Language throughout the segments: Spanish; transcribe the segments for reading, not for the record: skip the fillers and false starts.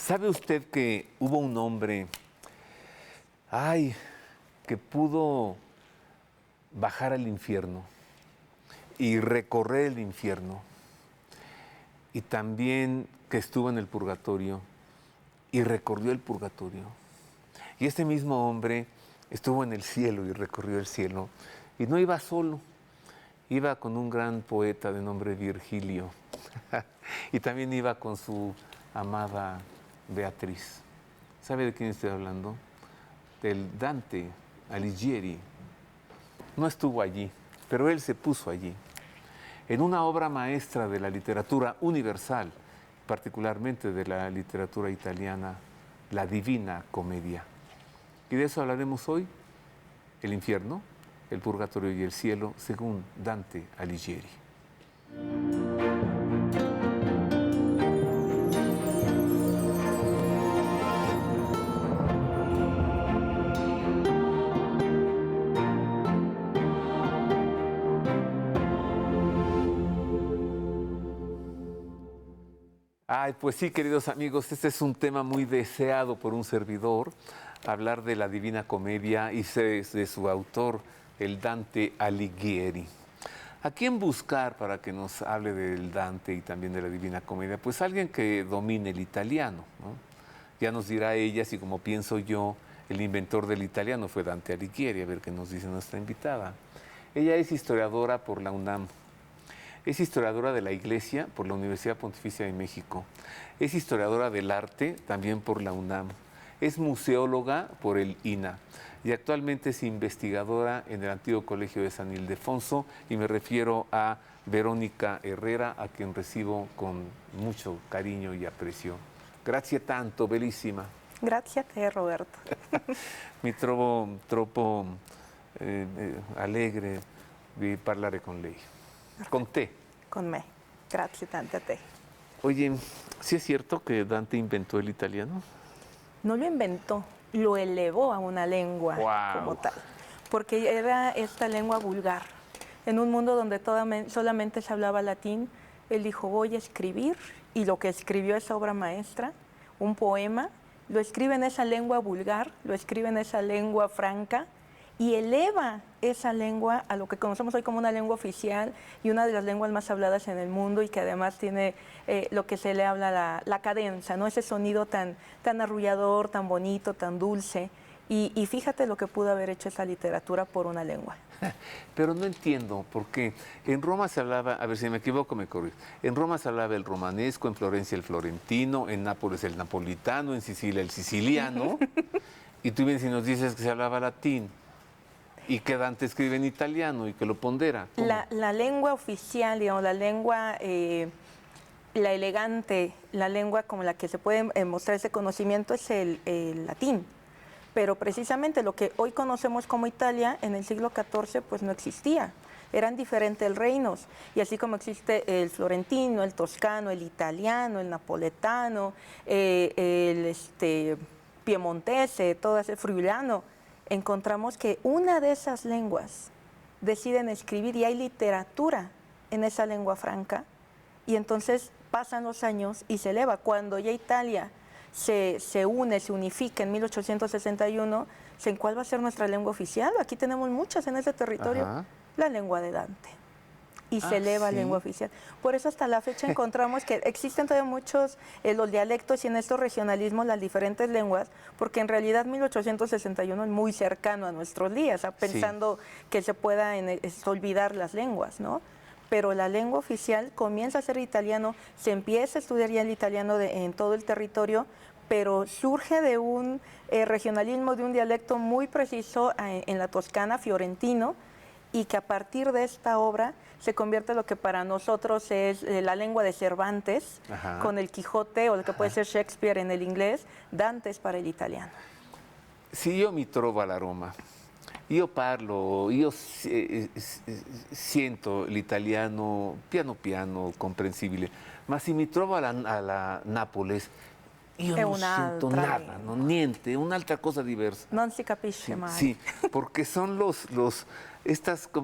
¿Sabe usted que hubo un hombre, que pudo bajar al infierno y recorrer el infierno, y también que estuvo en el purgatorio y recorrió el purgatorio? Y este mismo hombre estuvo en el cielo y recorrió el cielo, y no iba solo, iba con un gran poeta de nombre Virgilio, y también iba con su amada Beatriz. ¿Sabe de quién estoy hablando? Del Dante Alighieri. No estuvo allí, pero él se puso allí, en una obra maestra de la literatura universal, particularmente de la literatura italiana, la Divina Comedia. Y de eso hablaremos hoy: el infierno, el purgatorio y el cielo, según Dante Alighieri. Pues sí, queridos amigos, este es un tema muy deseado por un servidor, hablar de la Divina Comedia y de su autor, el Dante Alighieri. ¿A quién buscar para que nos hable del Dante y también de la Divina Comedia? Pues alguien que domine el italiano, ¿no? Ya nos dirá ella si, como pienso yo, el inventor del italiano fue Dante Alighieri. A ver qué nos dice nuestra invitada. Ella es historiadora por la UNAM. Es historiadora de la Iglesia por la Universidad Pontificia de México. Es historiadora del arte también por la UNAM. Es museóloga por el INA. Y actualmente es investigadora en el antiguo Colegio de San Ildefonso. Y me refiero a Verónica Herrera, a quien recibo con mucho cariño y aprecio. Grazie tanto, bellissima. Grazie a te, Roberto. Mi trovo troppo allegre di parlare con lei. Con te. Con me. Grazie tante a te. Oye, ¿sí es cierto que Dante inventó el italiano? No lo inventó, lo elevó a una lengua como tal, porque era esta lengua vulgar. En un mundo donde solamente se hablaba latín, él dijo: voy a escribir, y lo que escribió, esa obra maestra, un poema, lo escribe en esa lengua vulgar, lo escribe en esa lengua franca, y eleva esa lengua a lo que conocemos hoy como una lengua oficial y una de las lenguas más habladas en el mundo, y que además tiene lo que se le habla la cadenza, ¿no? Ese sonido tan arrullador, tan bonito, tan dulce. Y fíjate lo que pudo haber hecho esa literatura por una lengua. Pero no entiendo, porque en Roma se hablaba, a ver si me equivoco, me corrijo, en Roma se hablaba el romanesco, en Florencia el florentino, en Nápoles el napolitano, en Sicilia el siciliano, y tú vienes y nos dices que se hablaba latín, y que Dante escribe en italiano y que lo pondera. La lengua oficial, digamos, la lengua, la elegante, la lengua como la que se puede mostrar ese conocimiento es el latín. Pero precisamente lo que hoy conocemos como Italia, en el siglo XIV, pues no existía. Eran diferentes reinos, y así como existe el florentino, el toscano, el italiano, el napoletano, el piemontese, todo ese friulano, encontramos que una de esas lenguas deciden escribir, y hay literatura en esa lengua franca, y entonces pasan los años y se eleva. Cuando ya Italia se une, se unifica en 1861, ¿en cuál va a ser nuestra lengua oficial? Aquí tenemos muchas en ese territorio. Ajá. La lengua de Dante. Y se eleva a lengua oficial. Por eso hasta la fecha encontramos que existen todavía muchos los dialectos y en estos regionalismos las diferentes lenguas, porque en realidad 1861 es muy cercano a nuestros días, pensando que se pueda olvidar las lenguas, ¿no? Pero la lengua oficial comienza a ser italiano, se empieza a estudiar ya el italiano en todo el territorio, pero surge de un regionalismo, de un dialecto muy preciso en la Toscana, fiorentino, y que a partir de esta obra se convierte en lo que para nosotros es la lengua de Cervantes, ajá, con el Quijote, o lo que puede ser Shakespeare en el inglés. Dante es para el italiano. Si io mi trovo alla Roma, io parlo, io sento l'italiano piano piano, comprensibile, ma se mi trovo alla Nápoles, io non sento nada, no, niente, un'altra cosa diversa. Non si capisce mai. Sí, porque son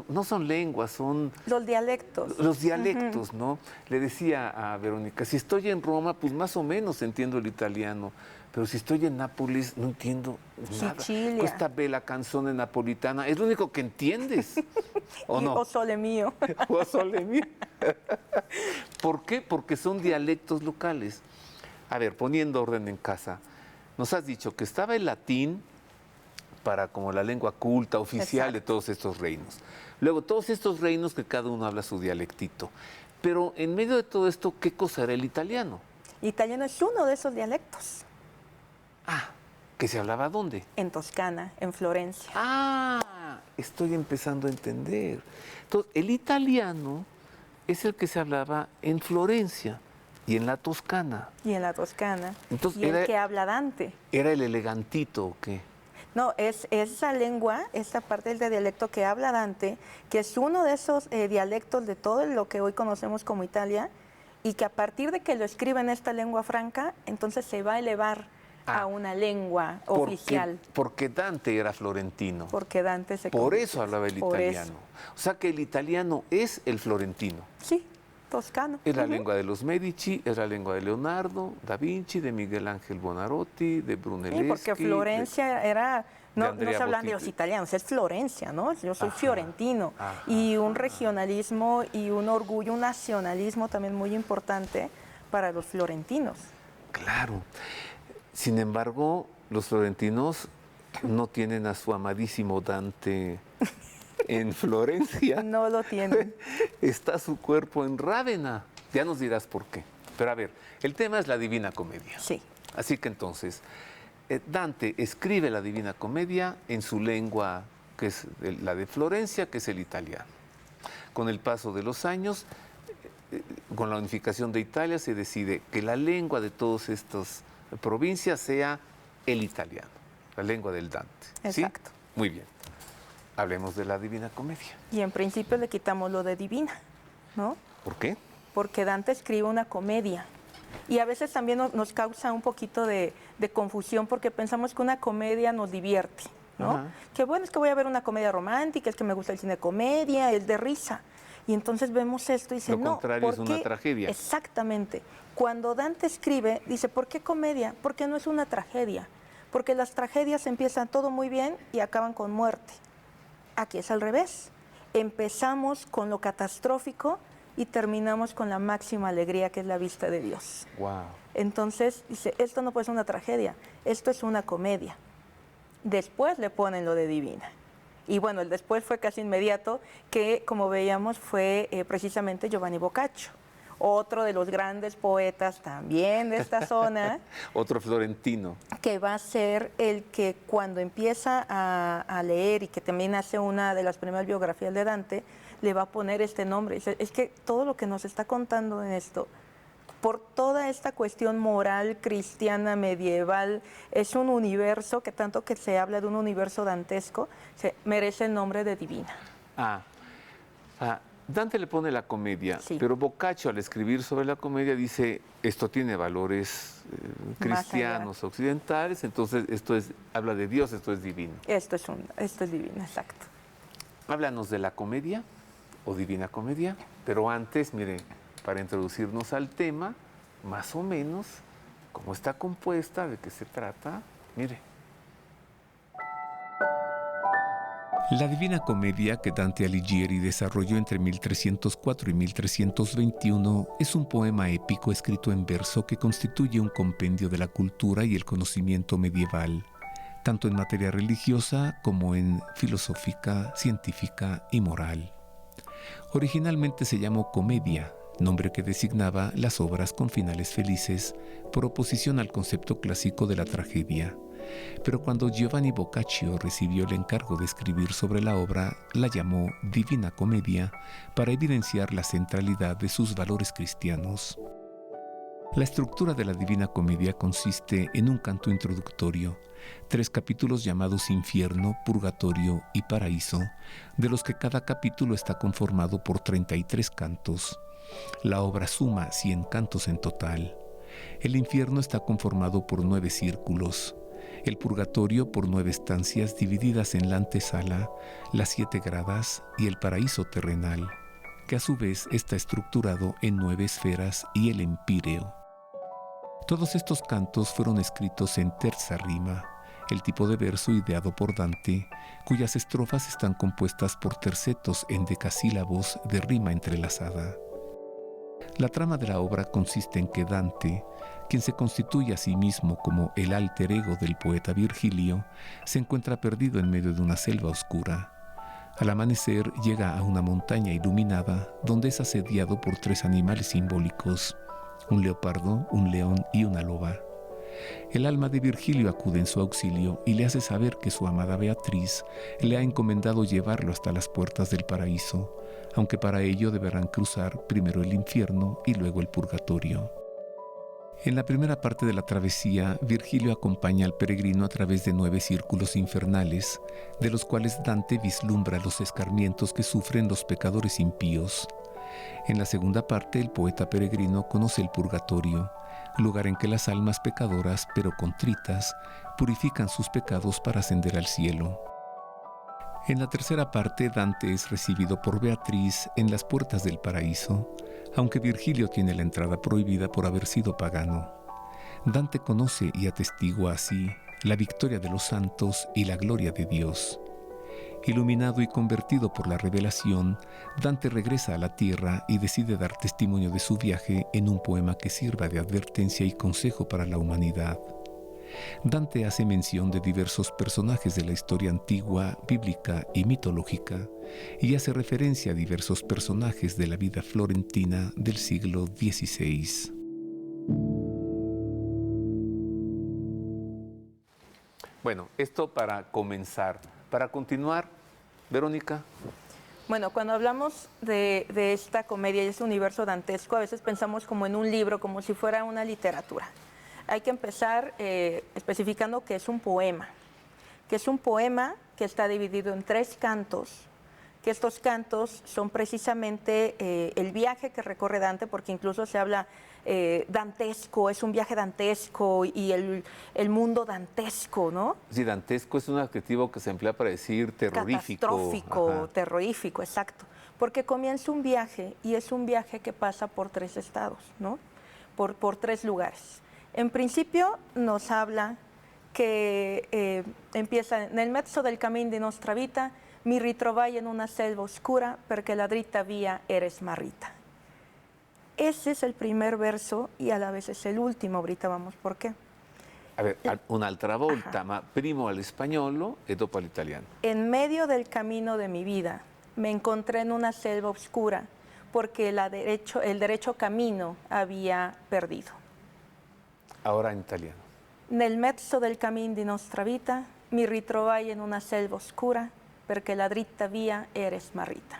no son lenguas, son Los dialectos. los dialectos, ¿no? Le decía a Verónica, si estoy en Roma, pues más o menos entiendo el italiano, pero si estoy en Nápoles no entiendo nada. Sicilia. Questa bella canzone napolitana, es lo único que entiendes, ¿o no? O sole mío. O sole mío. ¿Por qué? Porque son dialectos locales. A ver, poniendo orden en casa, nos has dicho que estaba el latín para como la lengua culta, oficial de todos estos reinos. Luego, todos estos reinos que cada uno habla su dialectito. Pero en medio de todo esto, ¿qué cosa era el italiano? Italiano es uno de esos dialectos. Ah, ¿que se hablaba dónde? En Toscana, en Florencia. Ah, estoy empezando a entender. Entonces, el italiano es el que se hablaba en Florencia y en la Toscana. Y en la Toscana. Entonces, y el que habla Dante. ¿Era el elegantito o qué? No, es esa lengua, esa parte del dialecto que habla Dante, que es uno de esos dialectos de todo lo que hoy conocemos como Italia, y que a partir de que lo escribe en esta lengua franca, entonces se va a elevar a una lengua oficial. Porque Dante era florentino. Porque Dante se Por convirtió- eso hablaba el por italiano. eso. O sea que el italiano es el florentino. Sí, toscano. Es la Ujú. lengua de los Medici, es la lengua de Leonardo da Vinci, de Miguel Ángel Buonarroti, de Brunelleschi. Sí, porque Florencia era, no Andrea se hablan de Bottini. los italianos, es Florencia, ¿no? Yo soy Ajá, fiorentino. ajá. Y un regionalismo y un orgullo, un nacionalismo también muy importante para los florentinos. Claro. Sin embargo, los florentinos no tienen a su amadísimo Dante en Florencia. No lo tienen. Está su cuerpo en Rávena. Ya nos dirás por qué. Pero a ver, el tema es la Divina Comedia. Sí. Así que entonces, Dante escribe la Divina Comedia en su lengua, que es la de Florencia, que es el italiano. Con el paso de los años, con la unificación de Italia, se decide que la lengua de todas estas provincias sea el italiano, la lengua del Dante. ¿Sí? Exacto. Muy bien. Hablemos de la Divina Comedia. Y en principio le quitamos lo de divina, ¿no? ¿Por qué? Porque Dante escribe una comedia. Y a veces también nos causa un poquito de confusión porque pensamos que una comedia nos divierte, ¿no? Ajá. Que bueno, es que voy a ver una comedia romántica, es que me gusta el cine de comedia, es de risa. Y entonces vemos esto y dice, Lo no, contrario es ¿por una qué? tragedia. Exactamente. Cuando Dante escribe, dice, ¿por qué comedia? Porque no es una tragedia. Porque las tragedias empiezan todo muy bien y acaban con muerte. Aquí es al revés. Empezamos con lo catastrófico y terminamos con la máxima alegría que es la vista de Dios. Wow. Entonces dice, esto no puede ser una tragedia, esto es una comedia. Después le ponen lo de divina. Y bueno, el después fue casi inmediato, que como veíamos fue precisamente Giovanni Boccaccio, otro de los grandes poetas también de esta zona, Otro florentino. que va a ser el que cuando empieza a leer y que también hace una de las primeras biografías de Dante, le va a poner este nombre. Dice, es que todo lo que nos está contando en esto, por toda esta cuestión moral, cristiana, medieval, es un universo que tanto que se habla de un universo dantesco, se merece el nombre de divina. Dante le pone la comedia, Sí. pero Boccaccio al escribir sobre la comedia dice, esto tiene valores Más cristianos, occidentales, entonces habla de Dios, esto es divino. Esto es divino, exacto. Háblanos de la comedia o Divina Comedia, pero antes, mire, para introducirnos al tema, más o menos, cómo está compuesta, de qué se trata, mire. La Divina Comedia que Dante Alighieri desarrolló entre 1304 y 1321 es un poema épico escrito en verso que constituye un compendio de la cultura y el conocimiento medieval, tanto en materia religiosa como en filosófica, científica y moral. Originalmente se llamó comedia, nombre que designaba las obras con finales felices, por oposición al concepto clásico de la tragedia. Pero cuando Giovanni Boccaccio recibió el encargo de escribir sobre la obra, la llamó Divina Comedia para evidenciar la centralidad de sus valores cristianos. La estructura de la Divina Comedia consiste en un canto introductorio, 3 capítulos llamados Infierno, Purgatorio y Paraíso, de los que cada capítulo está conformado por 33 cantos. La obra suma 100 cantos en total. El infierno está conformado por 9 círculos. el purgatorio por 9 estancias divididas en la antesala, las 7 gradas y el paraíso terrenal, que a su vez está estructurado en 9 esferas y el empíreo. Todos estos cantos fueron escritos en terza rima, el tipo de verso ideado por Dante, cuyas estrofas están compuestas por tercetos en decasílabos de rima entrelazada. La trama de la obra consiste en que Dante, quien se constituye a sí mismo como el alter ego del poeta Virgilio, se encuentra perdido en medio de una selva oscura. Al amanecer llega a una montaña iluminada donde es asediado por 3 animales simbólicos, un leopardo, un león y una loba. El alma de Virgilio acude en su auxilio y le hace saber que su amada Beatriz le ha encomendado llevarlo hasta las puertas del paraíso, aunque para ello deberán cruzar primero el infierno y luego el purgatorio. En la primera parte de la travesía, Virgilio acompaña al peregrino a través de 9 círculos infernales, de los cuales Dante vislumbra los escarmientos que sufren los pecadores impíos. En la segunda parte, el poeta peregrino conoce el purgatorio, lugar en que las almas pecadoras, pero contritas, purifican sus pecados para ascender al cielo. En la tercera parte, Dante es recibido por Beatriz en las puertas del paraíso, aunque Virgilio tiene la entrada prohibida por haber sido pagano. Dante conoce y atestigua así la victoria de los santos y la gloria de Dios. Iluminado y convertido por la revelación, Dante regresa a la tierra y decide dar testimonio de su viaje en un poema que sirva de advertencia y consejo para la humanidad. Dante hace mención de diversos personajes de la historia antigua, bíblica y mitológica, y hace referencia a diversos personajes de la vida florentina del siglo XVI. Bueno, esto para comenzar. Para continuar, Verónica. Bueno, cuando hablamos de esta comedia y este universo dantesco, a veces pensamos como en un libro, como si fuera una literatura. Hay que empezar especificando que es un poema, que está dividido en 3 cantos, que estos cantos son precisamente el viaje que recorre Dante, porque incluso se habla dantesco, es un viaje dantesco y el mundo dantesco, ¿no? Sí, dantesco es un adjetivo que se emplea para decir terrorífico. Catastrófico, Ajá. terrorífico, exacto. Porque comienza un viaje y es un viaje que pasa por 3 estados, ¿no? Por 3 lugares. En principio nos habla que empieza nel mezzo del cammin di nostra vita, mi ritrovai en una selva oscura, perché la dritta via era smarrita. Ese es el primer verso y a la vez es el último, ahorita vamos por qué. A ver, un'altra volta, ma primo all'espagnolo e dopo all'italiano. En medio del camino de mi vida me encontré en una selva oscura porque el derecho camino había perdido. Ahora en italiano. Nel mezzo del cammin di nostra vita mi ritrovai en una selva oscura perché la dritta via era smarrita.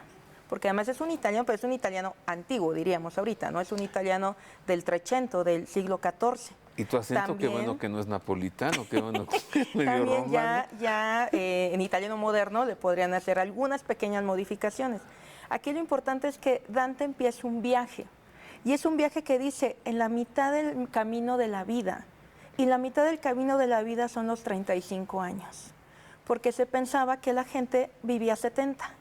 Porque además es un italiano, pero es un italiano antiguo, diríamos ahorita, no es un italiano del Trecento, del siglo XIV. ¿Y tu acento? También, qué bueno que no es napolitano, qué bueno que es medio también romano. ya en italiano moderno le podrían hacer algunas pequeñas modificaciones. Aquí lo importante es que Dante empieza un viaje, y es un viaje que dice en la mitad del camino de la vida, y la mitad del camino de la vida son los 35 años, porque se pensaba que la gente vivía 70.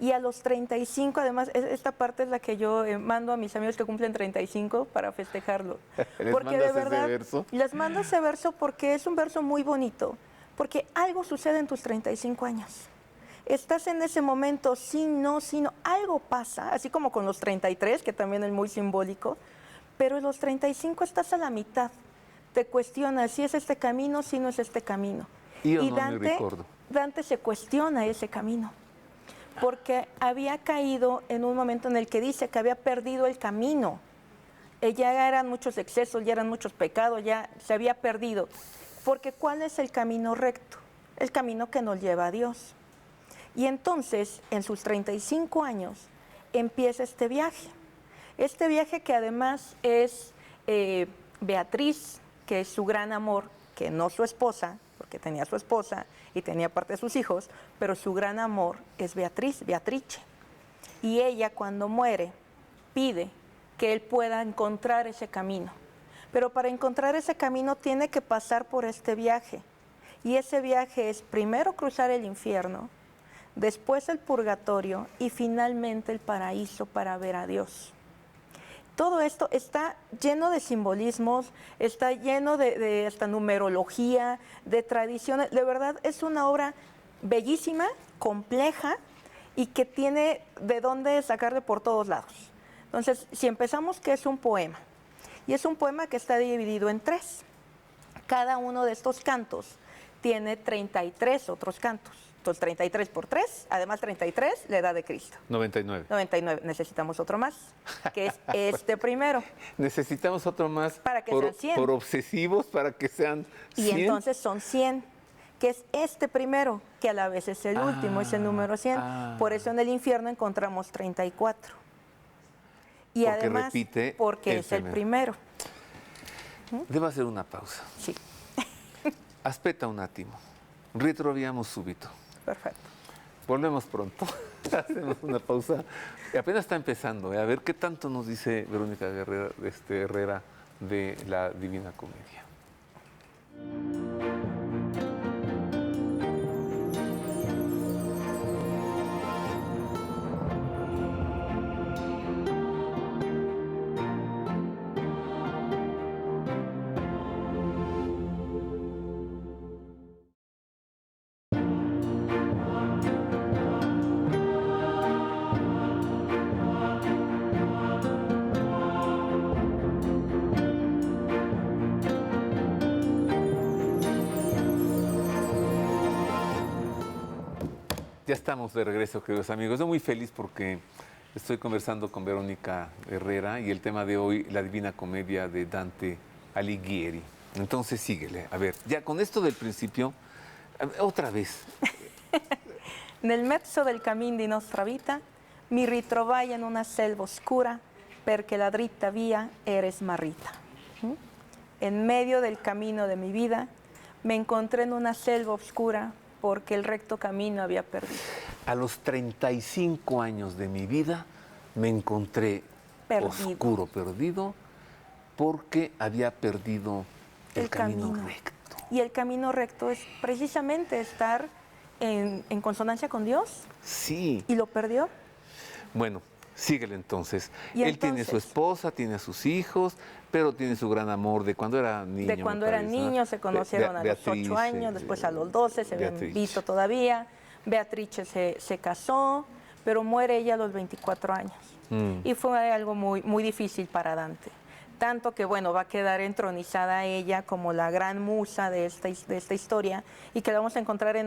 Y a los 35, además, esta parte es la que yo mando a mis amigos que cumplen 35 para festejarlo. Porque de verdad, les mando ese verso porque es un verso muy bonito, porque algo sucede en tus 35 años. Estás en ese momento, sí, no, algo pasa, así como con los 33, que también es muy simbólico, pero en los 35 estás a la mitad. Te cuestionas si es este camino, si no es este camino. Y Dante se cuestiona ese camino, porque había caído en un momento en el que dice que había perdido el camino. Ya eran muchos excesos, ya eran muchos pecados, ya se había perdido. Porque ¿cuál es el camino recto? El camino que nos lleva a Dios. Y entonces, en sus 35 años, empieza este viaje. Este viaje que además es Beatriz, que es su gran amor, que no su esposa, porque tenía su esposa y tenía parte de sus hijos, pero su gran amor es Beatrice. Y ella cuando muere pide que él pueda encontrar ese camino. Pero para encontrar ese camino tiene que pasar por este viaje, Y ese viaje es primero cruzar el infierno, después el purgatorio y finalmente el paraíso para ver a Dios. Todo esto está lleno de simbolismos, está lleno de hasta numerología, de tradiciones. De verdad es una obra bellísima, compleja y que tiene de dónde sacarle por todos lados. Entonces, si empezamos que es un poema, y es un poema que está dividido en 3. Cada uno de estos cantos tiene 33 otros cantos. Entonces, 33 por 3, además 33, la edad de Cristo. 99. 99, necesitamos otro más, que es este primero. Necesitamos otro más Para que por, sean 100. por obsesivos, para que sean 100. Y entonces son 100, que es este primero, que a la vez es el último, es el número 100. Por eso en el infierno encontramos 34. Y Porque además, repite porque el es el primero. Debo hacer una pausa. Sí, Aspetta un attimo. Ritroviamo subito. perfecto. Volvemos pronto. Hacemos una pausa. Y apenas está empezando. A ver qué tanto nos dice Verónica Herrera de la Divina Comedia. Ya estamos de regreso, queridos amigos. Estoy muy feliz porque estoy conversando con Verónica Herrera y el tema de hoy, la Divina Comedia de Dante Alighieri. Entonces, síguele. A ver, ya con esto del principio, otra vez. Nel mezzo del cammin di nostra vita mi ritrovai in una selva oscura perché la dritta via era smarrita. En medio del camino de mi vida me encontré en una selva oscura porque el recto camino había perdido. A los 35 años de mi vida me encontré oscuro, perdido, porque había perdido el camino recto. Y el camino recto es precisamente estar en consonancia con Dios. Sí. ¿Y lo perdió? Bueno, síguele entonces. ¿Y Él tiene su esposa, tiene a sus hijos, pero tiene su gran amor de cuando era niño. De cuando eran niños, se conocieron a los 8 años, después a los 12, se habían visto todavía. Beatrice se casó, pero muere ella a los 24 años. Y fue algo muy difícil para Dante. Tanto que, bueno, va a quedar entronizada ella como la gran musa de esta historia y que la vamos a encontrar en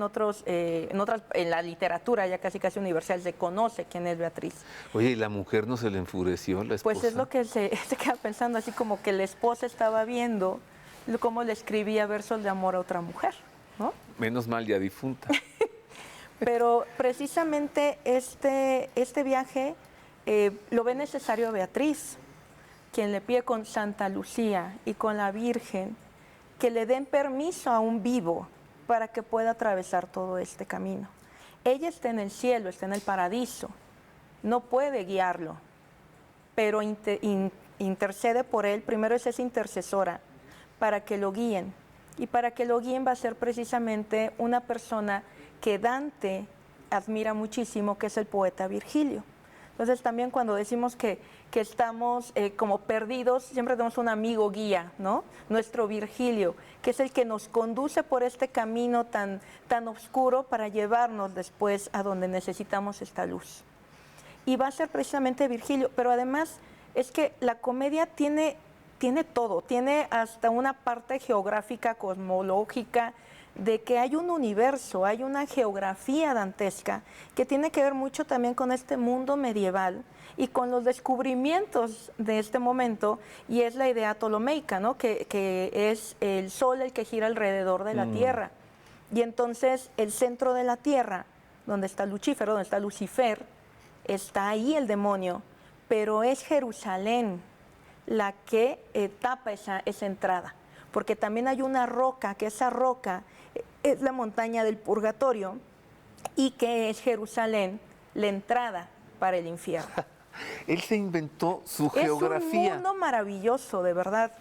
la literatura ya casi universal, se conoce quién es Beatriz. Oye, ¿y la mujer no se le enfureció, la esposa? Pues es lo que se queda pensando, así como que la esposa estaba viendo cómo le escribía versos de amor a otra mujer, ¿no? Menos mal ya difunta. Pero precisamente este viaje lo ve necesario Beatriz, quien le pide con Santa Lucía y con la Virgen que le den permiso a un vivo para que pueda atravesar todo este camino. Ella está en el cielo, está en el paraíso, no puede guiarlo, pero intercede por él. Primero es esa intercesora para que lo guíen, y para que lo guíen va a ser precisamente una persona que Dante admira muchísimo, que es el poeta Virgilio. Entonces también cuando decimos que estamos como perdidos, siempre tenemos un amigo guía, ¿no? Nuestro Virgilio, que es el que nos conduce por este camino tan oscuro para llevarnos después a donde necesitamos esta luz. Y va a ser precisamente Virgilio, pero además es que la comedia tiene todo, tiene hasta una parte geográfica, cosmológica, de que hay un universo, hay una geografía dantesca que tiene que ver mucho también con este mundo medieval y con los descubrimientos de este momento, y es la idea ptolomeica, ¿no? que es el sol el que gira alrededor de la Tierra. Y entonces el centro de la Tierra, donde está Lucifer, donde está Lucifer, está ahí el demonio, pero es Jerusalén la que tapa esa entrada, porque también hay una roca, que esa roca es la montaña del purgatorio y que es Jerusalén, la entrada para el infierno. Él se inventó su geografía. Es un mundo maravilloso, de verdad,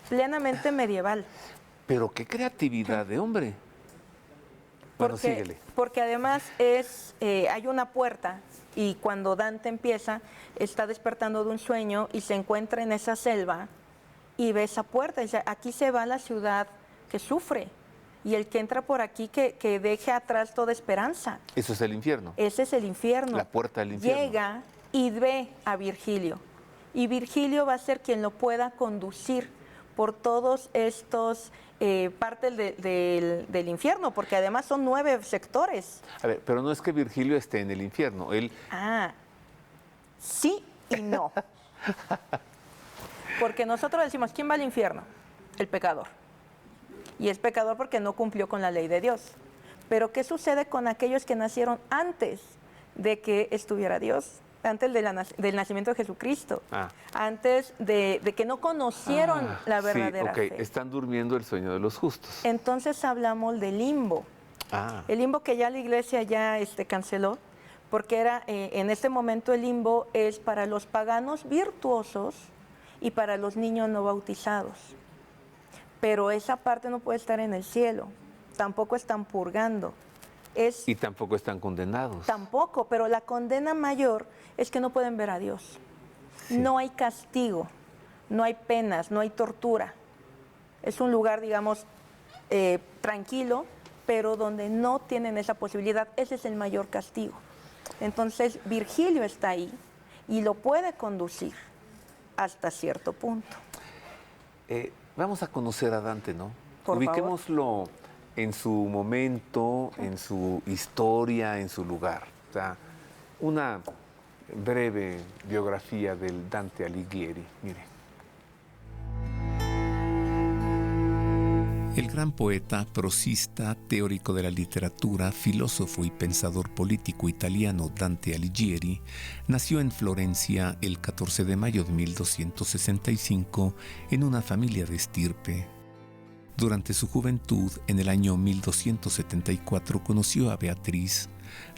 plenamente medieval. Pero qué creatividad de hombre. Bueno, síguele. Porque además hay una puerta y cuando Dante está despertando de un sueño y se encuentra en esa selva y ve esa puerta. Dice, aquí se va la ciudad que sufre y el que entra por aquí que deje atrás toda esperanza. Eso es el infierno. Ese es el infierno. La puerta del infierno. Llega y ve a Virgilio. Y Virgilio va a ser quien lo pueda conducir por todos estos partes del infierno, porque además son 9 sectores. A ver, pero no es que Virgilio esté en el infierno. Él... Sí y no. Porque nosotros decimos, ¿quién va al infierno? El pecador. Y es pecador porque no cumplió con la ley de Dios. Pero ¿qué sucede con aquellos que nacieron antes de que estuviera Dios? Antes del nacimiento de Jesucristo, antes de que no conocieron la verdadera fe. Están durmiendo el sueño de los justos. Entonces hablamos del limbo. El limbo que ya la iglesia ya canceló, porque era en este momento el limbo es para los paganos virtuosos y para los niños no bautizados. Pero esa parte no puede estar en el cielo, tampoco están purgando. Y tampoco están condenados. Tampoco, pero la condena mayor es que no pueden ver a Dios. Sí. No hay castigo, no hay penas, no hay tortura. Es un lugar, digamos, tranquilo, pero donde no tienen esa posibilidad. Ese es el mayor castigo. Entonces, Virgilio está ahí y lo puede conducir hasta cierto punto. Vamos a conocer a Dante, ¿no? Ubiquémoslo en su momento, en su historia, en su lugar. O sea, una breve biografía del Dante Alighieri. Mire. El gran poeta, prosista, teórico de la literatura, filósofo y pensador político italiano Dante Alighieri nació en Florencia el 14 de mayo de 1265 en una familia de estirpe. Durante su juventud, en el año 1274, conoció a Beatriz,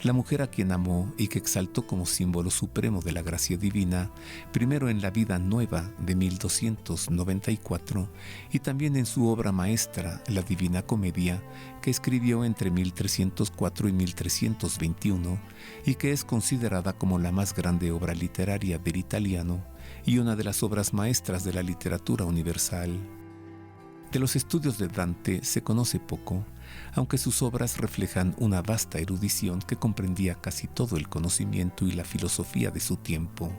la mujer a quien amó y que exaltó como símbolo supremo de la gracia divina, primero en la Vida Nueva de 1294 y también en su obra maestra, la Divina Comedia, que escribió entre 1304 y 1321 y que es considerada como la más grande obra literaria del italiano y una de las obras maestras de la literatura universal. De los estudios de Dante se conoce poco, aunque sus obras reflejan una vasta erudición que comprendía casi todo el conocimiento y la filosofía de su tiempo.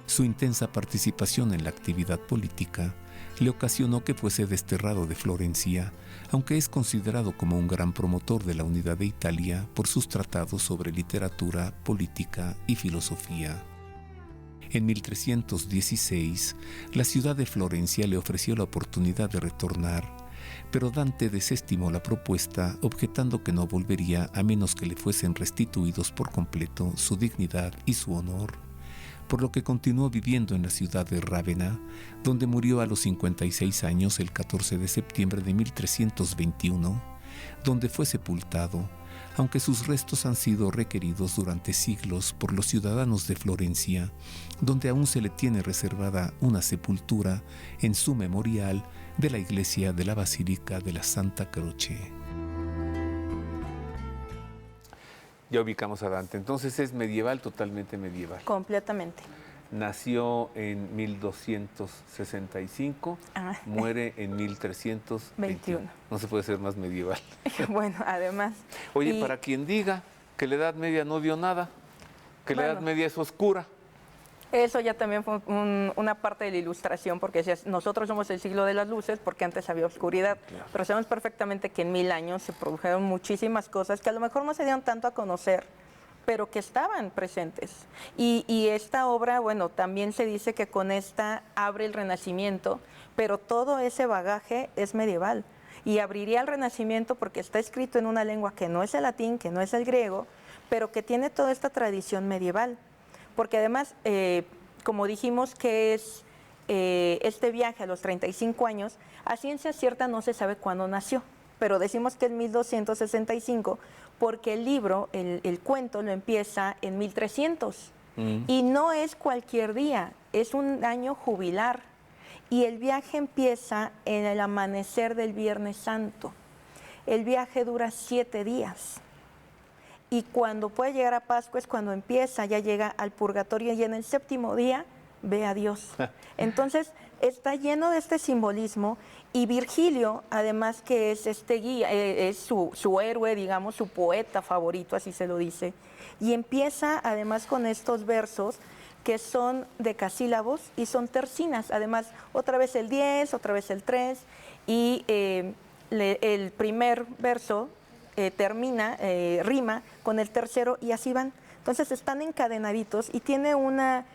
Su intensa participación en la actividad política le ocasionó que fuese desterrado de Florencia, aunque es considerado como un gran promotor de la unidad de Italia por sus tratados sobre literatura, política y filosofía. En 1316, la ciudad de Florencia le ofreció la oportunidad de retornar, pero Dante desestimó la propuesta, objetando que no volvería a menos que le fuesen restituidos por completo su dignidad y su honor, por lo que continuó viviendo en la ciudad de Rávena, donde murió a los 56 años el 14 de septiembre de 1321, donde fue sepultado, aunque sus restos han sido requeridos durante siglos por los ciudadanos de Florencia, donde aún se le tiene reservada una sepultura en su memorial de la iglesia de la Basílica de la Santa Croce. Ya ubicamos a Dante, entonces es medieval, totalmente medieval. Completamente. Nació en 1265, muere en 1321. No se puede ser más medieval. Bueno, además. Oye, para quien diga que la Edad Media no dio nada, que la Edad Media es oscura. Eso ya también fue una parte de la ilustración, porque nosotros somos el siglo de las luces, porque antes había oscuridad. Claro. Pero sabemos perfectamente que en 1000 años se produjeron muchísimas cosas que a lo mejor no se dieron tanto a conocer, pero que estaban presentes. Y esta obra, bueno, también se dice que con esta abre el Renacimiento, pero todo ese bagaje es medieval. Y abriría el Renacimiento porque está escrito en una lengua que no es el latín, que no es el griego, pero que tiene toda esta tradición medieval. Porque además, como dijimos que es este viaje a los 35 años, a ciencia cierta no se sabe cuándo nació, pero decimos que es 1265 porque el libro, el cuento, lo empieza en 1300. Y no es cualquier día, es un año jubilar. Y el viaje empieza en el amanecer del Viernes Santo. el viaje dura 7 días. Y cuando puede llegar a Pascua es cuando empieza, ya llega al purgatorio y en el 7º día ve a Dios. Entonces está lleno de este simbolismo y Virgilio, además que es este guía, es su héroe, digamos, su poeta favorito, así se lo dice, y empieza además con estos versos que son decasílabos y son tercinas, además otra vez el 10, otra vez el 3 y el primer verso termina, rima con el tercero y así van. Entonces están encadenaditos y tiene una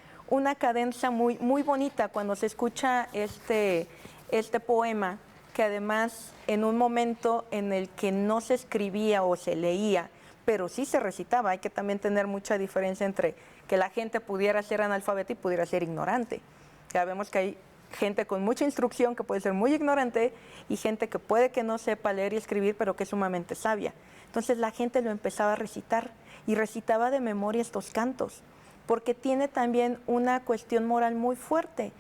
cadencia muy, muy bonita cuando se escucha este poema, que además en un momento en el que no se escribía o se leía, pero sí se recitaba. Hay que también tener mucha diferencia entre que la gente pudiera ser analfabeta y pudiera ser ignorante. Ya vemos que hay gente con mucha instrucción que puede ser muy ignorante y gente que puede que no sepa leer y escribir, pero que es sumamente sabia. Entonces la gente lo empezaba a recitar y recitaba de memoria estos cantos, porque tiene también una cuestión moral muy fuerte.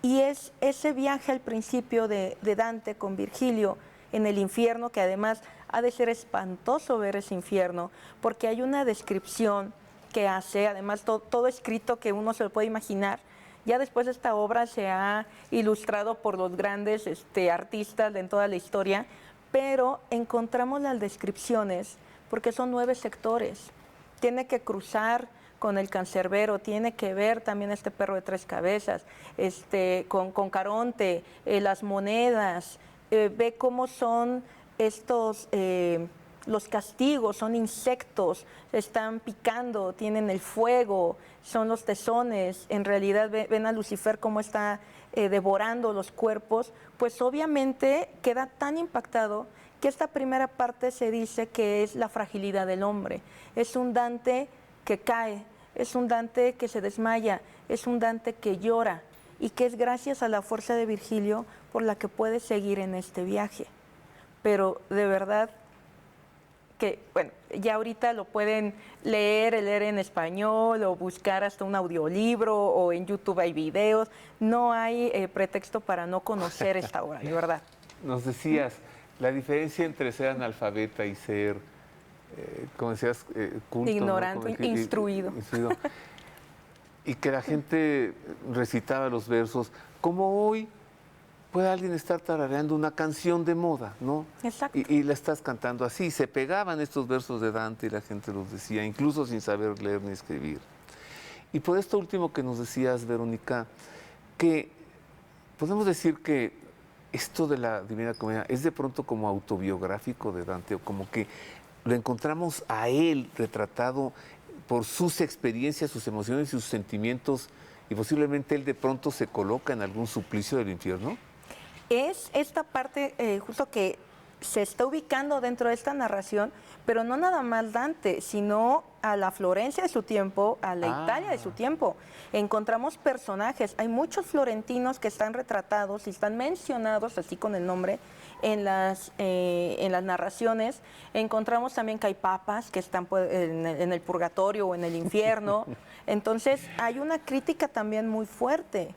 Y es ese viaje al principio de Dante con Virgilio en el infierno, que además ha de ser espantoso ver ese infierno, porque hay una descripción que hace, además todo escrito que uno se lo puede imaginar. Ya después esta obra se ha ilustrado por los grandes artistas en toda la historia, pero encontramos las descripciones porque son 9 sectores. Tiene que cruzar con el cancerbero, tiene que ver también este perro de 3 cabezas, con Caronte, las monedas, ve cómo son estos, los castigos, son insectos, están picando, tienen el fuego, son los tezones, en realidad ven a Lucifer cómo está devorando los cuerpos, pues obviamente queda tan impactado que esta primera parte se dice que es la fragilidad del hombre, es un Dante que cae, es un Dante que se desmaya, es un Dante que llora y que es gracias a la fuerza de Virgilio por la que puede seguir en este viaje. Pero de verdad que, bueno, ya ahorita lo pueden leer en español o buscar hasta un audiolibro o en YouTube hay videos. No hay pretexto para no conocer esta obra, de verdad. Nos decías, la diferencia entre ser analfabeta y ser, como decías, culto, ignorante, ¿no? instruido. Y que la gente recitaba los versos, como hoy puede alguien estar tarareando una canción de moda, ¿no? Exacto. Y la estás cantando así. Se pegaban estos versos de Dante y la gente los decía, incluso sin saber leer ni escribir. Y por esto último que nos decías, Verónica, que podemos decir que esto de la Divina Comedia es de pronto como autobiográfico de Dante, o como que lo encontramos a él retratado por sus experiencias, sus emociones y sus sentimientos, y posiblemente él de pronto se coloca en algún suplicio del infierno. Es esta parte justo que se está ubicando dentro de esta narración, pero no nada más Dante, sino a la Florencia de su tiempo, a la Italia de su tiempo. Encontramos personajes, hay muchos florentinos que están retratados y están mencionados así con el nombre en las narraciones. Encontramos también que hay papas que están en el purgatorio o en el infierno. Entonces hay una crítica también muy fuerte,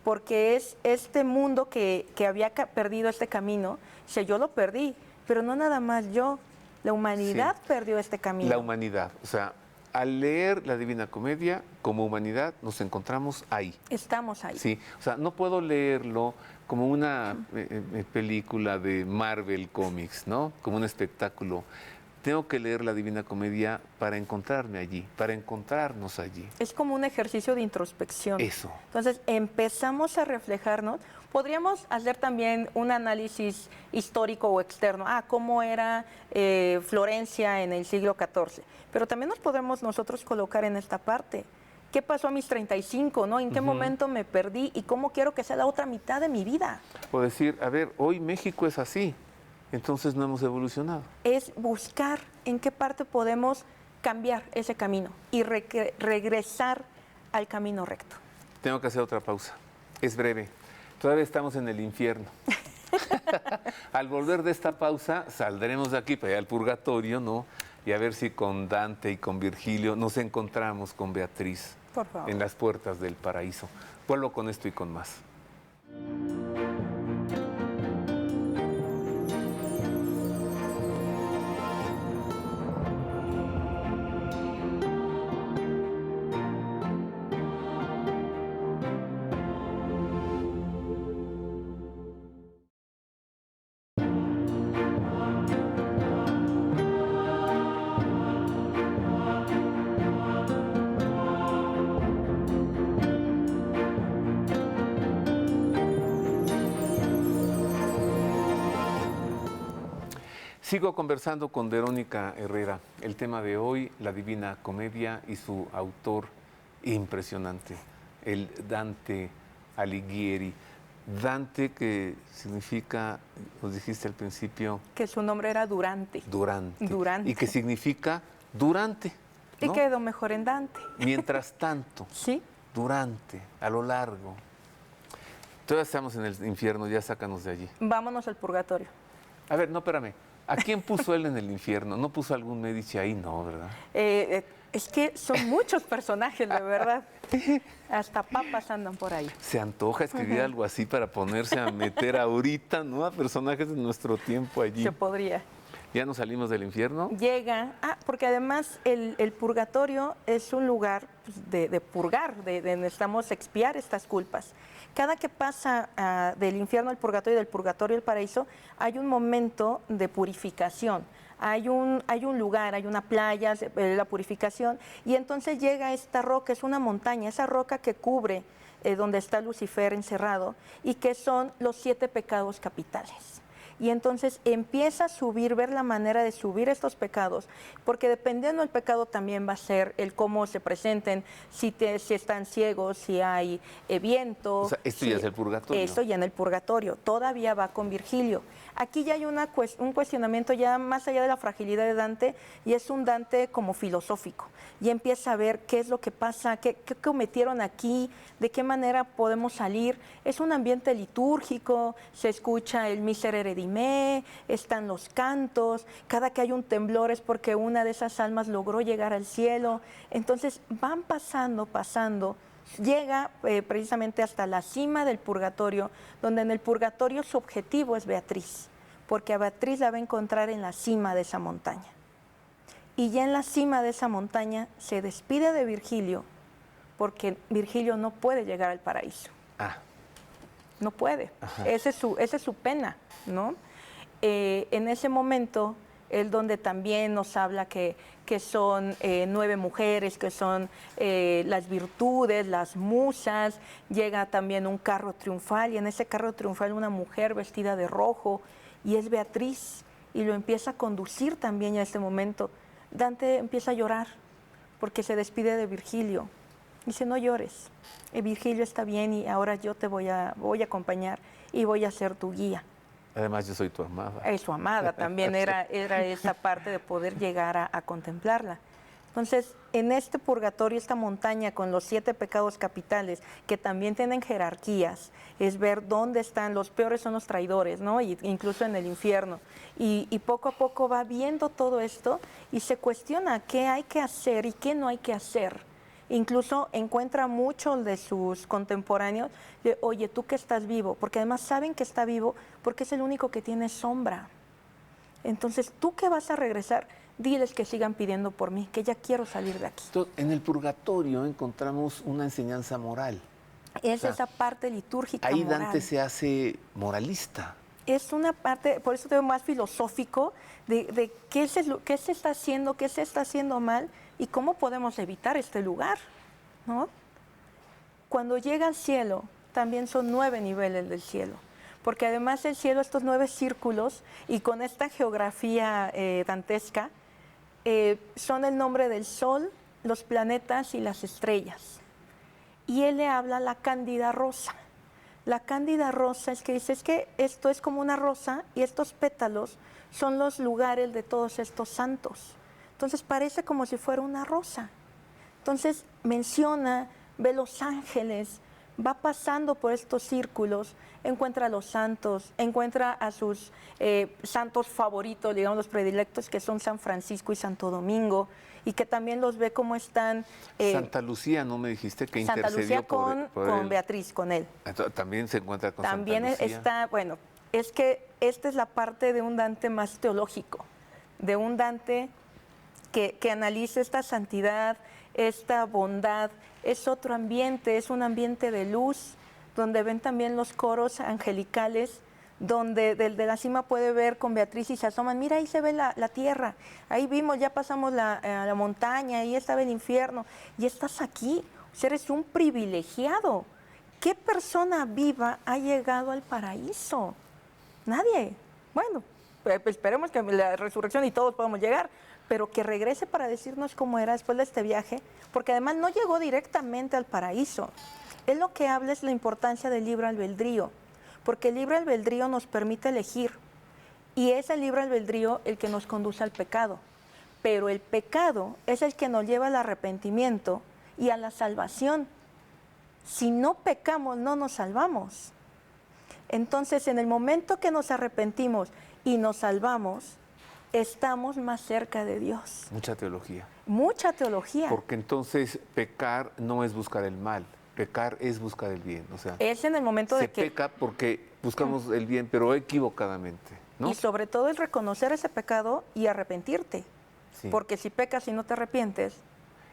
porque es este mundo que había perdido este camino. O sea, yo lo perdí, pero no nada más yo, la humanidad perdió este camino. La humanidad, o sea, al leer la Divina Comedia, como humanidad, nos encontramos ahí. Estamos ahí. Sí, o sea, no puedo leerlo como una película de Marvel Comics, ¿no? Como un espectáculo. Tengo que leer la Divina Comedia para encontrarme allí, para encontrarnos allí. Es como un ejercicio de introspección. Eso. Entonces empezamos a reflejarnos. Podríamos hacer también un análisis histórico o externo. ¿Cómo era Florencia en el siglo XIV? Pero también nos podemos nosotros colocar en esta parte. ¿Qué pasó a mis 35? ¿No? ¿En qué momento me perdí? ¿Y cómo quiero que sea la otra mitad de mi vida? O decir, a ver, hoy México es así. Entonces no hemos evolucionado. Es buscar en qué parte podemos cambiar ese camino y regresar al camino recto. Tengo que hacer otra pausa. Es breve. Todavía estamos en el infierno. Al volver de esta pausa, saldremos de aquí para ir al purgatorio, ¿no? Y a ver si con Dante y con Virgilio nos encontramos con Beatriz. Por favor. En las puertas del paraíso. Vuelvo con esto y con más. Sigo conversando con Verónica Herrera. El tema de hoy, la Divina Comedia y su autor impresionante, el Dante Alighieri. Dante, que significa, nos dijiste al principio... Que su nombre era Durante. Durante. Durante. Y que significa durante, ¿no? Y quedó mejor en Dante. Mientras tanto. Sí. Durante, a lo largo. Todavía estamos en el infierno, ya sácanos de allí. Vámonos al purgatorio. A ver, no, espérame. ¿A quién puso él en el infierno? ¿No puso algún Médici ahí? No, ¿verdad? Es que son muchos personajes, de verdad. Hasta papas andan por ahí. Se antoja escribir algo así para ponerse a meter ahorita, ¿no? A personajes de nuestro tiempo allí. Se podría. ¿Ya nos salimos del infierno? Llega, porque además el purgatorio es un lugar pues, de purgar, de necesitamos expiar estas culpas. Cada que pasa del infierno al purgatorio y del purgatorio al paraíso, hay un momento de purificación. Hay un lugar, hay una playa, la purificación, y entonces llega esta roca, es una montaña, esa roca que cubre donde está Lucifer encerrado, y que son los 7 pecados capitales. Y entonces empieza a subir, ver la manera de subir estos pecados, porque dependiendo del pecado también va a ser el cómo se presenten, si están ciegos, si hay viento. O sea, esto ya es el purgatorio. Esto ya en el purgatorio, todavía va con Virgilio. Aquí ya hay un cuestionamiento ya más allá de la fragilidad de Dante, y es un Dante como filosófico. Y empieza a ver qué es lo que pasa, qué cometieron aquí, de qué manera podemos salir. Es un ambiente litúrgico, se escucha el Miserere Dime, están los cantos, cada que hay un temblor es porque una de esas almas logró llegar al cielo. Entonces van pasando, llega precisamente hasta la cima del purgatorio, donde en el purgatorio su objetivo es Beatriz, porque a Beatriz la va a encontrar en la cima de esa montaña. Y ya en la cima de esa montaña se despide de Virgilio, porque Virgilio no puede llegar al paraíso. No puede. Esa es su pena, ¿no? En ese momento, él donde también nos habla que son 9 mujeres, que son las virtudes, las musas, llega también un carro triunfal, y en ese carro triunfal una mujer vestida de rojo, y es Beatriz, y lo empieza a conducir también a este momento. Dante empieza a llorar, porque se despide de Virgilio. Dice, no llores, Virgilio está bien y ahora yo te voy a acompañar y voy a ser tu guía. Además, yo soy tu amada. Es su amada, también era esa parte de poder llegar a contemplarla. Entonces, en este purgatorio, esta montaña con los 7 pecados capitales, que también tienen jerarquías, es ver dónde están, los peores son los traidores, ¿no? Y incluso en el infierno. Y poco a poco va viendo todo esto y se cuestiona qué hay que hacer y qué no hay que hacer. Incluso encuentra muchos de sus contemporáneos de, oye, tú que estás vivo, porque además saben que está vivo porque es el único que tiene sombra. Entonces, tú que vas a regresar, diles que sigan pidiendo por mí, que ya quiero salir de aquí. En el purgatorio encontramos una enseñanza moral. Es esa parte litúrgica ahí moral. Dante se hace moralista. Es una parte, por eso te veo más filosófico, de qué se está haciendo, qué se está haciendo mal y cómo podemos evitar este lugar, ¿no? Cuando llega al cielo, también son 9 niveles del cielo, porque además el cielo, estos 9 círculos, y con esta geografía dantesca, son el nombre del sol, los planetas y las estrellas. Y él le habla a la cándida rosa. La cándida rosa es que dice, es que esto es como una rosa y estos pétalos son los lugares de todos estos santos. Entonces parece como si fuera una rosa. Entonces menciona, ve los ángeles, va pasando por estos círculos, encuentra a los santos, encuentra a sus santos favoritos, digamos los predilectos, que son San Francisco y Santo Domingo, y que también los ve como están... Santa Lucía, ¿no me dijiste que Santa intercedió Lucía con él? Beatriz, con él. Entonces, también se encuentra con También Santa Lucía. está, bueno, es que esta es la parte de un Dante más teológico, de un Dante que analiza esta santidad, esta bondad, es otro ambiente, es un ambiente de luz, donde ven también los coros angelicales, donde desde la cima puede ver con Beatriz y se asoman, mira, ahí se ve la tierra, ahí vimos, ya pasamos la montaña, ahí estaba el infierno, y estás aquí, o sea, eres un privilegiado. ¿Qué persona viva ha llegado al paraíso? Nadie. Bueno, esperemos que la resurrección y todos podamos llegar, pero que regrese para decirnos cómo era después de este viaje, porque además no llegó directamente al paraíso. Él lo que habla es la importancia del libre albedrío, porque el libre albedrío nos permite elegir, y es el libre albedrío el que nos conduce al pecado. Pero el pecado es el que nos lleva al arrepentimiento y a la salvación. Si no pecamos, no nos salvamos. Entonces, en el momento que nos arrepentimos y nos salvamos, estamos más cerca de Dios. Mucha teología. Mucha teología. Porque entonces pecar no es buscar el mal, pecar es buscar el bien. O sea, Es en el momento se de que... peca porque buscamos el bien, pero equivocadamente, ¿no? Y sobre todo es reconocer ese pecado y arrepentirte. Sí. Porque si pecas y no te arrepientes,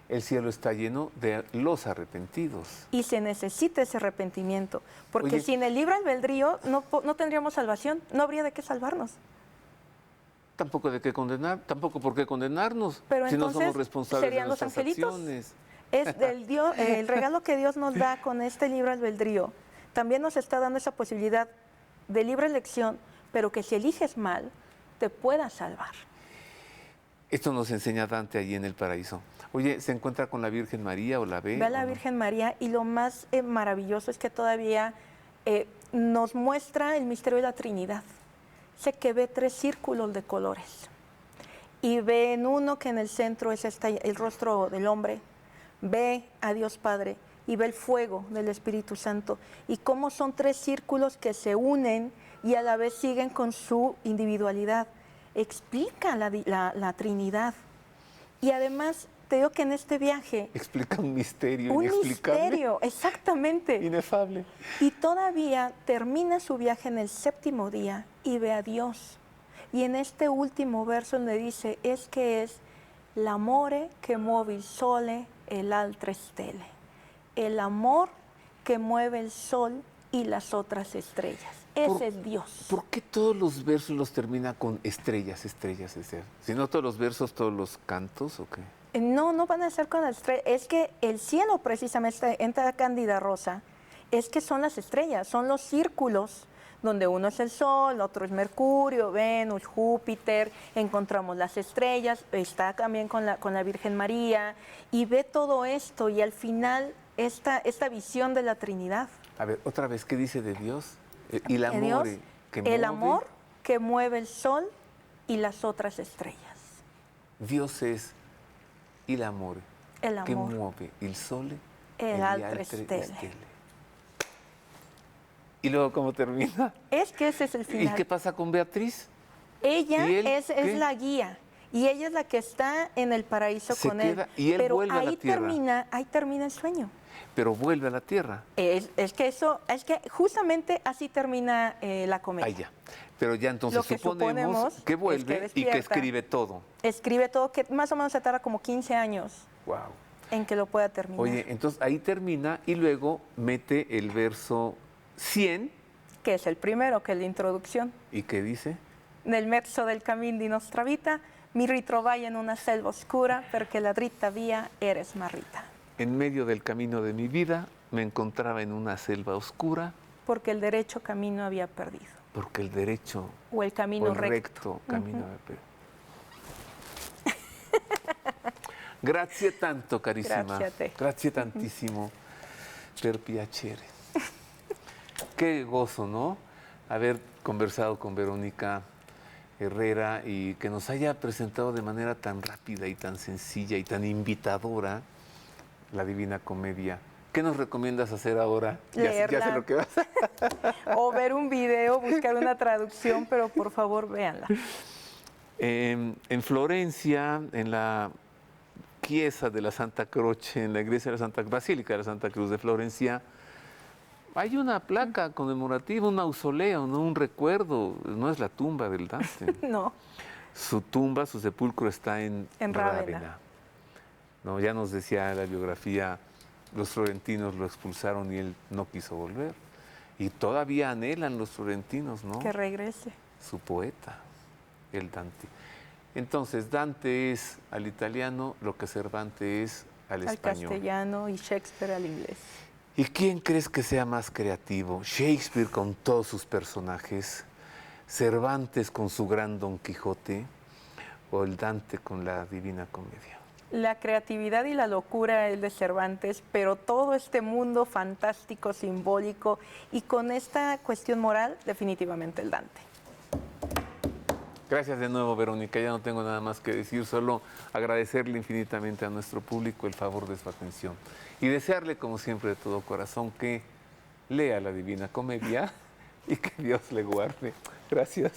El cielo está lleno de los arrepentidos. y se necesita ese arrepentimiento. Porque Oye, sin el libre albedrío no tendríamos salvación, no habría de qué salvarnos. tampoco de qué condenar, tampoco por qué condenarnos, Pero si no entonces somos responsables de serían los nuestras angelitos. acciones. Es el regalo que Dios nos da con este libre albedrío. También nos está dando esa posibilidad de libre elección, pero que si eliges mal, te pueda salvar. Esto nos enseña Dante allí en el paraíso. Oye, ¿se encuentra con la Virgen María o la ve? Ve a o la no? Virgen María y lo más maravilloso es que todavía nos muestra el misterio de la Trinidad. Sé que ve 3 círculos de colores y ve en uno que en el centro es el rostro del hombre, ve a Dios Padre y ve el fuego del Espíritu Santo y cómo son 3 círculos que se unen y a la vez siguen con su individualidad. Explica la Trinidad. Y además, te digo que en este viaje, Explica un misterio un inexplicable, misterio, exactamente. inefable. Y todavía termina su viaje en el 7º día y ve a Dios. Y en este último verso donde dice, es que es l'amore che muove il sole e l'altre stelle. El amor que mueve el sol y las otras estrellas. Ese es Dios. ¿Por qué todos los versos los termina con estrellas, estrellas, estrellas? Si no todos los versos, todos los cantos, ¿o qué? No van a ser con las estrellas. Es que el cielo precisamente, entra Cándida Rosa, es que son las estrellas, son los círculos donde uno es el Sol, otro es Mercurio, Venus, Júpiter, encontramos las estrellas, está también con la Virgen María, y ve todo esto, y al final esta visión de la Trinidad. A ver, otra vez, ¿qué dice de Dios? El amor Dios, que el mueve. amor que mueve el sol y las otras estrellas. Dios es el amor El que amor. mueve el sole El gli altre altri stelle. stelle. Y luego, ¿cómo termina? Es que ese es el ¿Y final. qué pasa con Beatriz? Ella ¿Y él es qué? la guía y ella es la que está en el paraíso Se con queda él. y él Pero vuelve a la tierra. ahí termina el sueño. Pero vuelve a la tierra. Es que justamente así termina la comedia. Ahí ya. Pero ya entonces Lo que suponemos suponemos que es vuelve que y que despierta. escribe todo. Escribe todo, que más o menos se tarda como 15 años Wow. en que lo pueda terminar. Oye, entonces ahí termina y luego mete el verso 100 Que es el primero, que es la introducción. y ¿qué dice? Nel mezzo del cammin di nostra vita mi ritrovai in una selva oscura perché la dritta via era smarrita. En medio del camino de mi vida me encontraba en una selva oscura Porque el derecho camino había perdido. porque el derecho O el camino o el recto. recto camino había perdido. Grazie tanto, carissima. Grazie a te. Grazie tantissimo per piacere. Qué gozo, ¿no? Haber conversado con Verónica Herrera y que nos haya presentado de manera tan rápida y tan sencilla y tan invitadora la Divina Comedia. ¿Qué nos recomiendas hacer ahora? Ya sé Leerla. lo que vas a... O ver un video, buscar una traducción, pero por favor véanla. En Florencia, en la Chiesa de la Santa Croce, en la iglesia de la Santa Basílica de la Santa Cruz de Florencia, hay una placa conmemorativa, un mausoleo, ¿no? Un recuerdo, no es la tumba del Dante. No, Su tumba, su sepulcro está en Rávena. Rávena. No, ya nos decía la biografía, los florentinos lo expulsaron y él no quiso volver. Y todavía anhelan los florentinos, ¿no? que regrese. Su poeta, el Dante. Entonces, Dante es al italiano lo que Cervantes es al Al español. castellano y Shakespeare al inglés. ¿Y quién crees que sea más creativo? ¿Shakespeare con todos sus personajes? Cervantes con su gran Don Quijote o el Dante con la Divina Comedia? La creatividad y la locura es de Cervantes, pero todo este mundo fantástico, simbólico y con esta cuestión moral, definitivamente el Dante. Gracias de nuevo, Verónica. Ya no tengo nada más que decir, solo agradecerle infinitamente a nuestro público el favor de su atención y desearle, como siempre, de todo corazón que lea la Divina Comedia y que Dios le guarde. Gracias.